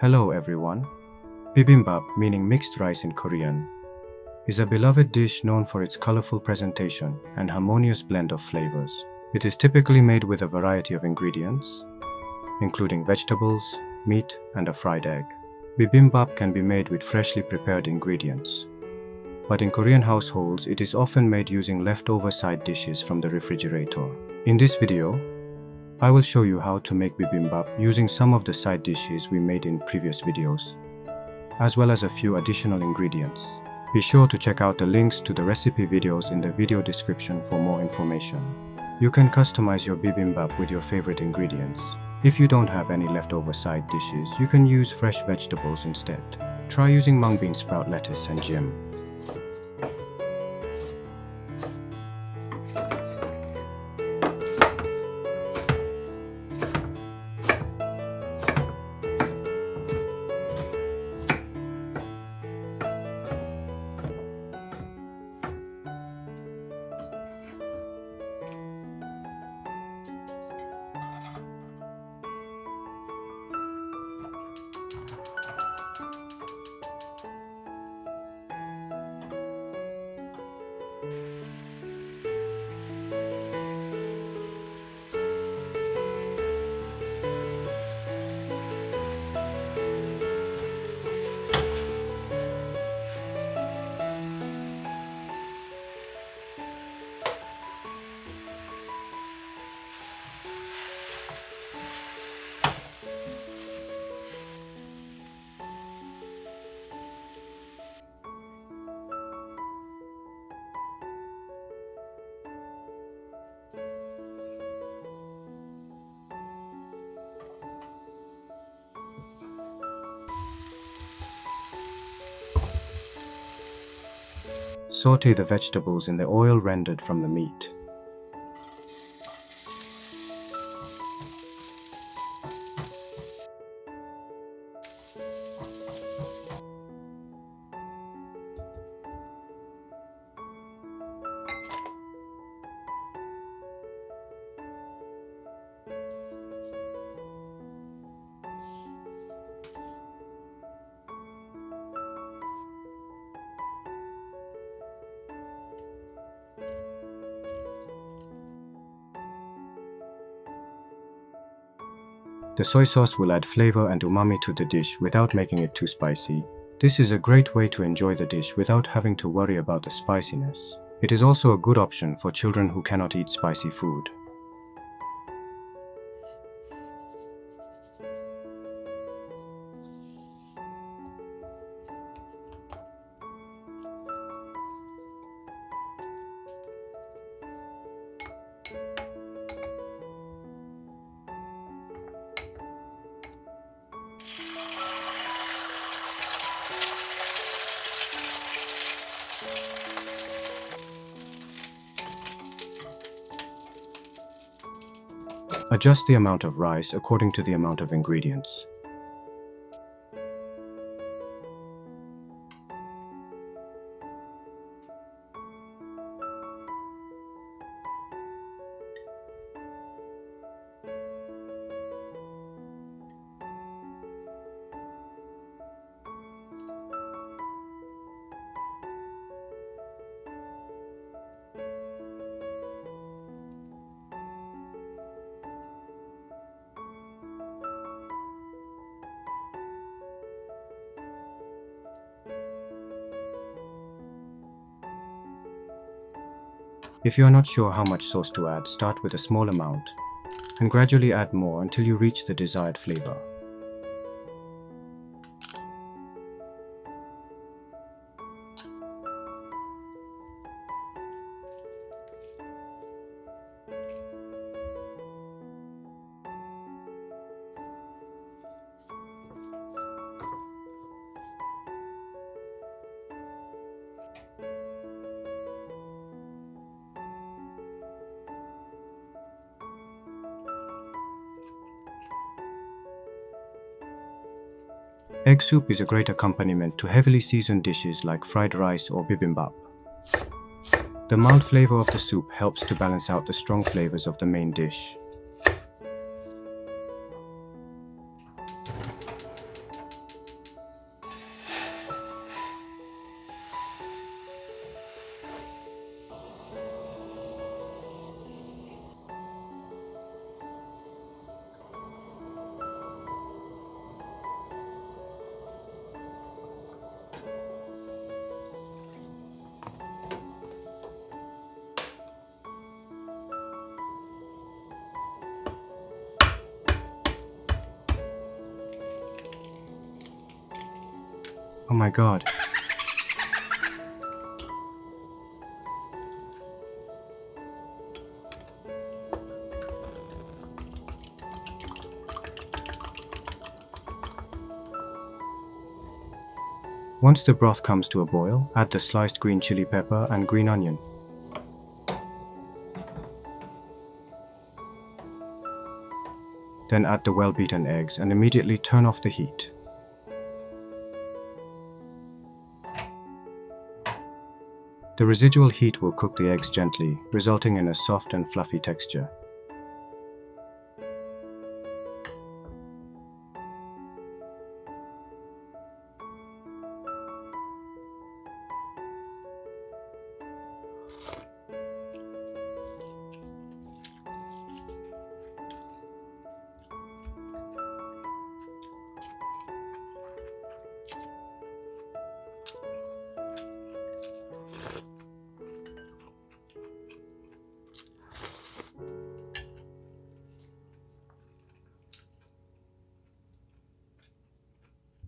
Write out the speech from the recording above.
Hello everyone. Bibimbap, meaning mixed rice in Korean, is a beloved dish known for its colorful presentation and harmonious blend of flavors. It is typically made with a variety of ingredients, including vegetables, meat, and a fried egg. Bibimbap can be made with freshly prepared ingredients, but in Korean households, it is often made using leftover side dishes from the refrigerator. In this video, I will show you how to make bibimbap using some of the side dishes we made in previous videos, as well as a few additional ingredients. Be sure to check out the links to the recipe videos in the video description for more information. You can customize your bibimbap with your favorite ingredients. If you don't have any leftover side dishes, you can use fresh vegetables instead. Try using mung bean sprout lettuce and jim. Saute the vegetables in the oil rendered from the meat. The soy sauce will add flavor and umami to the dish without making it too spicy. This is a great way to enjoy the dish without having to worry about the spiciness. It is also a good option for children who cannot eat spicy food. Adjust the amount of rice according to the amount of ingredients. If you are not sure how much sauce to add, start with a small amount and gradually add more until you reach the desired flavor. Egg soup is a great accompaniment to heavily seasoned dishes like fried rice or bibimbap. The mild flavor of the soup helps to balance out the strong flavors of the main dish. Oh my god. Once the broth comes to a boil, add the sliced green chili pepper and green onion. Then add the well-beaten eggs and immediately turn off the heat. The residual heat will cook the eggs gently, resulting in a soft and fluffy texture.